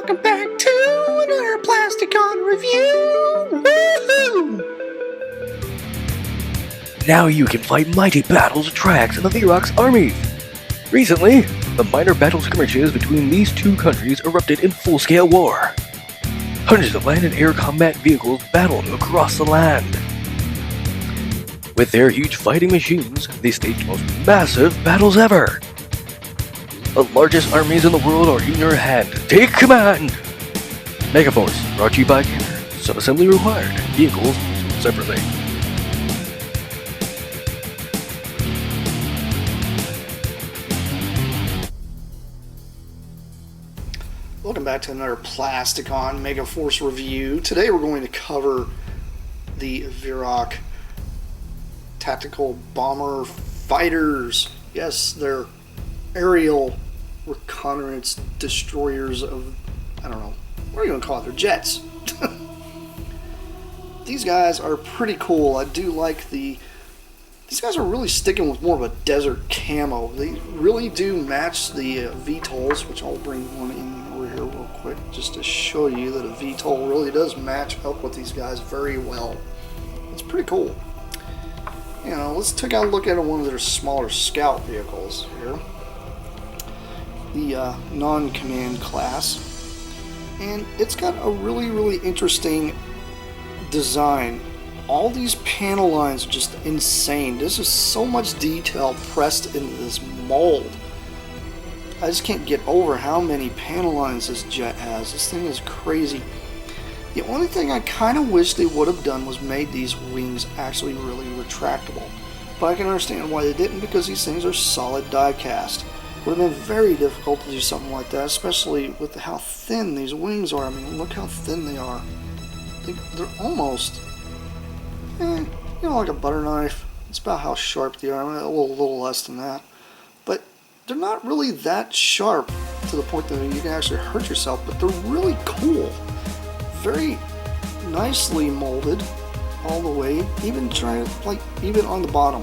Welcome back to another Plasticon review! Woohoo! Now you can fight mighty battles of tracks in the Virok's army. Recently, the minor battle skirmishes between these two countries erupted in full-scale war. Hundreds of land and air combat vehicles battled across the land. With their huge fighting machines, they staged the most massive battles ever. The largest armies in the world are in your hand. Take command! Megaforce, brought to you by Kenner. Sub-assembly required. Vehicles sold separately. Welcome back to another Plasticon Megaforce review. Today we're going to cover the Virok tactical bomber fighters. Yes, they're aerial reconnaissance destroyers of, I don't know, what are you going to call it? They're jets. These guys are pretty cool. I do like these guys are really sticking with more of a desert camo. They really do match the VTOLs, which I'll bring one in over here real quick just to show you that a VTOL really does match up with these guys very well. It's pretty cool. You know, let's take a look at one of their smaller scout vehicles here. The non-command class. And it's got a really interesting design. All these panel lines are just insane. This is so much detail pressed into this mold. I just can't get over how many panel lines this jet has. This thing is crazy. The only thing I kind of wish they would have done was made these wings actually really retractable. But I can understand why they didn't, because these things are solid die cast. Would have been very difficult to do something like that, especially with how thin these wings are. I mean, look how thin they are. They're almost, you know, like a butter knife. It's about how sharp they are. I mean, a little less than that. But they're not really that sharp to the point that you can actually hurt yourself, but they're really cool. Very nicely molded all the way, even even on the bottom.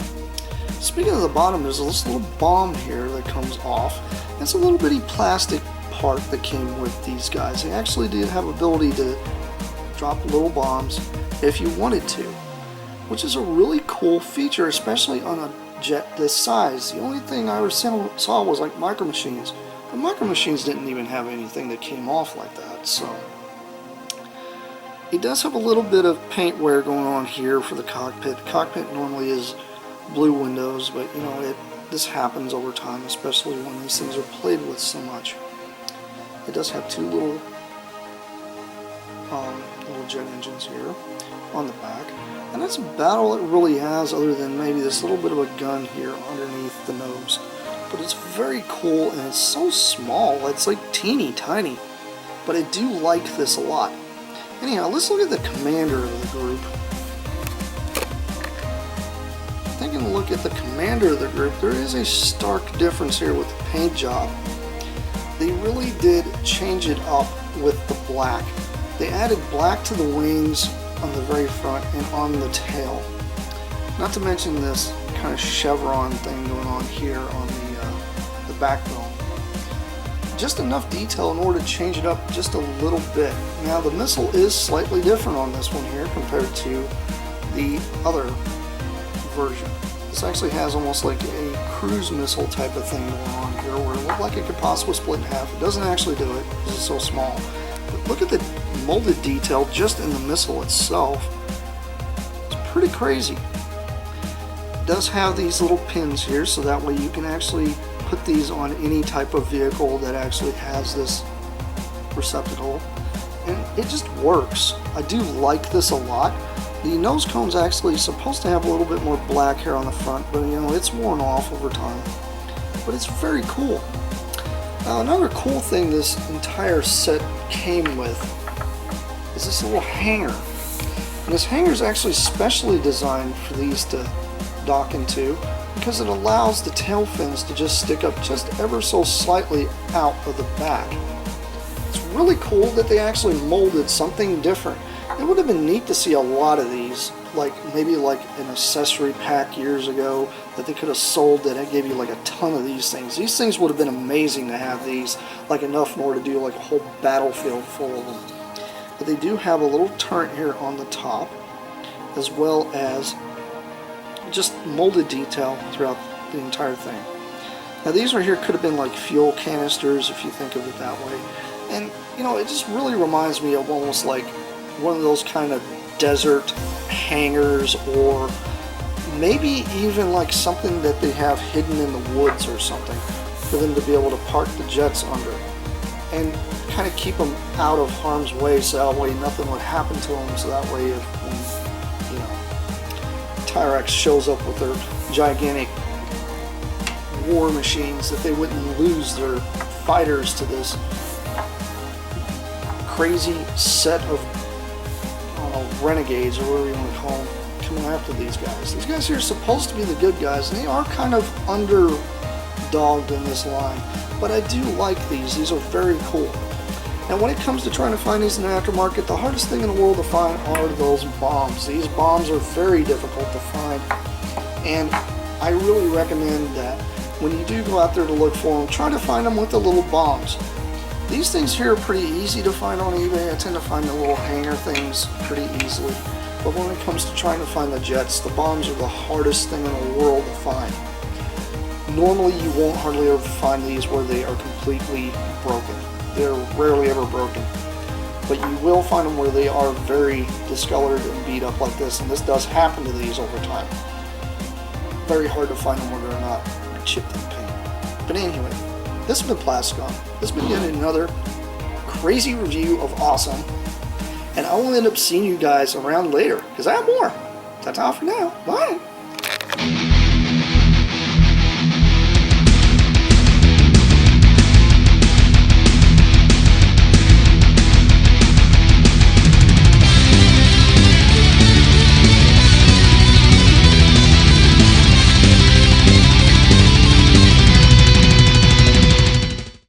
Speaking of the bottom, there's this little bomb here that comes off. It's a little bitty plastic part that came with these guys. They actually did have ability to drop little bombs if you wanted to, which is a really cool feature, especially on a jet this size. The only thing I ever saw was like micro machines. The micro machines didn't even have anything that came off like that, so it does have a little bit of paint wear going on here for the cockpit. The cockpit normally is blue windows, but you know, this happens over time, especially when these things are played with so much. It does have two little jet engines here on the back, and that's about all it really has, other than maybe this little bit of a gun here underneath the nose. But it's very cool, and it's so small. It's like teeny tiny, but I do like this a lot. Anyhow, let's look at the commander of the group. Taking a look at the commander of the group, there is a stark difference here with the paint job. They really did change it up with the black. They added black to the wings on the very front and on the tail. Not to mention this kind of chevron thing going on here on the backbone. Just enough detail in order to change it up just a little bit. Now the missile is slightly different on this one here compared to the other version. This actually has almost like a cruise missile type of thing going on here, where it looked like it could possibly split in half. It doesn't actually do it because it's so small. But look at the molded detail just in the missile itself. It's pretty crazy. It does have these little pins here, so that way you can actually put these on any type of vehicle that actually has this receptacle, and it just works. I do like this a lot. The nose cone's actually supposed to have a little bit more black hair on the front, but you know, it's worn off over time. But it's very cool. Now, another cool thing this entire set came with is this little hanger. And this hanger is actually specially designed for these to dock into, because it allows the tail fins to just stick up just ever so slightly out of the back. It's really cool that they actually molded something different. It would have been neat to see a lot of these like maybe like an accessory pack years ago that they could have sold that gave you like a ton of these things. These things would have been amazing to have these, like enough more to do like a whole battlefield full of them. But they do have a little turret here on the top, as well as just molded detail throughout the entire thing. Now these right here could have been like fuel canisters if you think of it that way. And you know, it just really reminds me of almost like one of those kind of desert hangars, or maybe even like something that they have hidden in the woods or something for them to be able to park the jets under and kind of keep them out of harm's way, so that way nothing would happen to them, so that way if when, you know, Tyrax shows up with their gigantic war machines, that they wouldn't lose their fighters to this crazy set of, I don't know, renegades or whatever you want to call them, coming after these guys. These guys here are supposed to be the good guys, and they are kind of underdogged in this line, but I do like these. These are very cool. Now when it comes to trying to find these in the aftermarket, the hardest thing in the world to find are those bombs. These bombs are very difficult to find, and I really recommend that when you do go out there to look for them, try to find them with the little bombs. These things here are pretty easy to find on eBay. I tend to find the little hanger things pretty easily. But when it comes to trying to find the jets, the bombs are the hardest thing in the world to find. Normally you won't hardly ever find these where they are completely broken. They're rarely ever broken. But you will find them where they are very discolored and beat up like this, and this does happen to these over time. Very hard to find them where they're not chipped in paint. But anyway, this has been Plasticon. This has been yet another crazy review of awesome. And I will end up seeing you guys around later, because I have more. Ta-ta for now. Bye.